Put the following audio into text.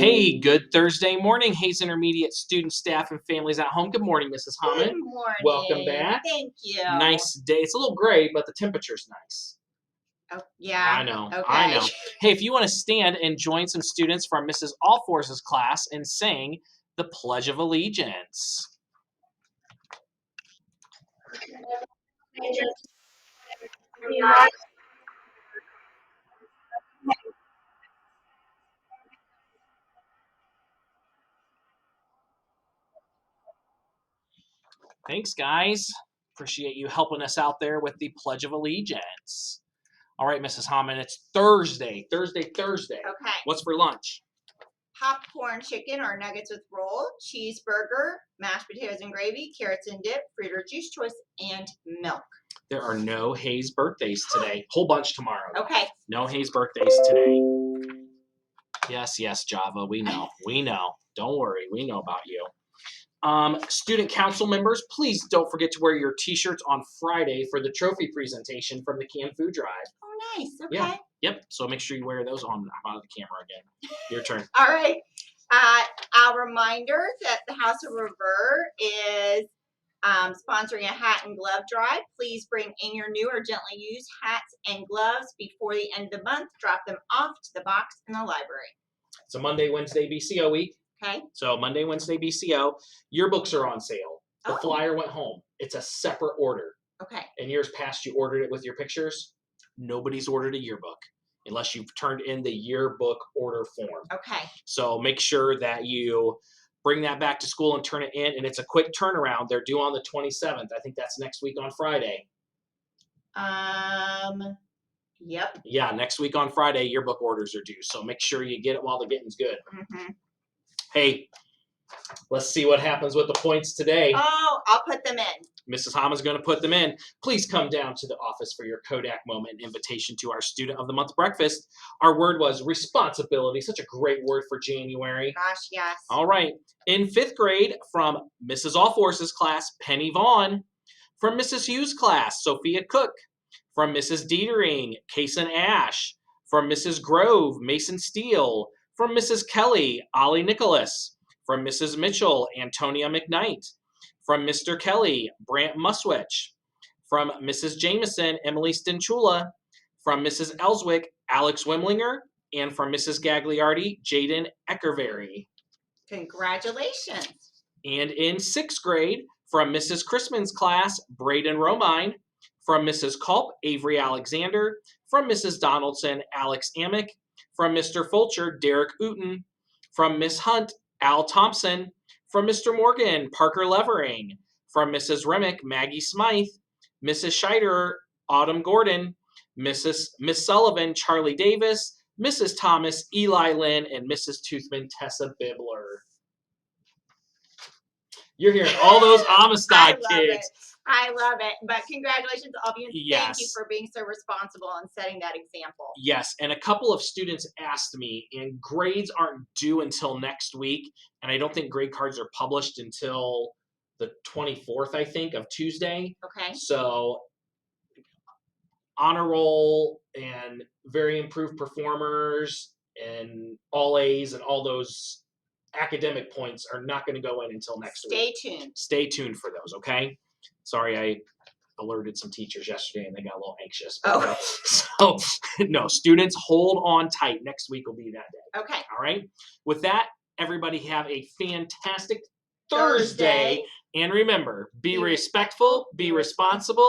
Hey, good Thursday morning, Hayes Intermediate students, staff, and families at home. Good morning, Mrs. Good Hammond. morning. Welcome back. Thank you. Nice day. It's a little gray, but the temperature's nice. Oh, yeah. I know. Okay. I know. Hey, if you want to stand and join some students from Mrs. Allforce's class and sing the Pledge of Allegiance. Thanks, guys. Appreciate you helping us out there with the Pledge of Allegiance. All right, Mrs. Hammond, it's Thursday. Thursday. Okay. What's for lunch? Popcorn chicken or nuggets with roll, cheeseburger, mashed potatoes and gravy, carrots and dip, fruit or juice choice, and milk. There are no Hayes birthdays today. Whole bunch tomorrow. Okay. No Hayes birthdays today. Yes, Java. We know. Don't worry. We know about you. Student council members, please don't forget to wear your t-shirts on Friday for the trophy presentation from the canned food drive. Oh, nice. Okay. Yeah. Yep. So make sure you wear those on. I'm out of the camera again. Your turn. All right. Our reminder that the House of Revere is sponsoring a hat and glove drive. Please bring in your new or gently used hats and gloves before the end of the month. Drop them off to the box in the library. It's a Monday, Wednesday BCO week. Okay. So Monday, Wednesday BCO. Yearbooks are on sale. The Oh. flyer went home. It's a separate order. Okay. In years past, you ordered it with your pictures. Nobody's ordered a yearbook unless you've turned in the yearbook order form. Okay. So make sure that you bring that back to school and turn it in. And it's a quick turnaround. They're due on the 27th. I think that's next week on Friday. Yep. Yeah, next week on Friday, yearbook orders are due. So make sure you get it while the getting's good. Mm-hmm. Hey, let's see what happens with the points today. Oh, I'll put them in. Mrs. Hammond's going to put them in. Please come down to the office for your Kodak moment invitation to our Student of the Month breakfast. Our word was responsibility. Such a great word for January. Gosh, yes. All right. In 5th grade, from Mrs. Allforce's class, Penny Vaughn. From Mrs. Hughes' class, Sophia Cook. From Mrs. Dietering, Kason Ash. From Mrs. Grove, Mason Steele. From Mrs. Kelly, Ollie Nicholas. From Mrs. Mitchell, Antonia McKnight. From Mr. Kelly, Brant Muswich. From Mrs. Jameson, Emily Stinchula. From Mrs. Ellswick, Alex Wimlinger. And from Mrs. Gagliardi, Jaden Eckerberry. Congratulations. And in 6th grade, from Mrs. Chrisman's class, Braden Romine. From Mrs. Culp, Avery Alexander. From Mrs. Donaldson, Alex Amick. From Mr. Fulcher, Derek Uten. From Miss Hunt, Al Thompson. From Mr. Morgan, Parker Levering. From Mrs. Remick, Maggie Smythe. Mrs. Scheider, Autumn Gordon. Miss Sullivan, Charlie Davis. Mrs. Thomas, Eli Lynn. And Mrs. Toothman, Tessa Bibler. You're hearing all those Amistad kids. I love it. But congratulations to all of you. Yes. Thank you for being so responsible and setting that example. Yes, and a couple of students asked me, and grades aren't due until next week, and I don't think grade cards are published until the 24th, I think, of Tuesday. Okay. So honor roll and very improved performers and all A's and all those academic points are not going to go in until next week. Stay tuned. Stay tuned for those, okay? Sorry, I alerted some teachers yesterday and they got a little anxious. Oh. So, no, students, hold on tight. Next week will be that day. Okay. All right? With that, everybody have a fantastic Thursday. And remember, be respectful, be responsible.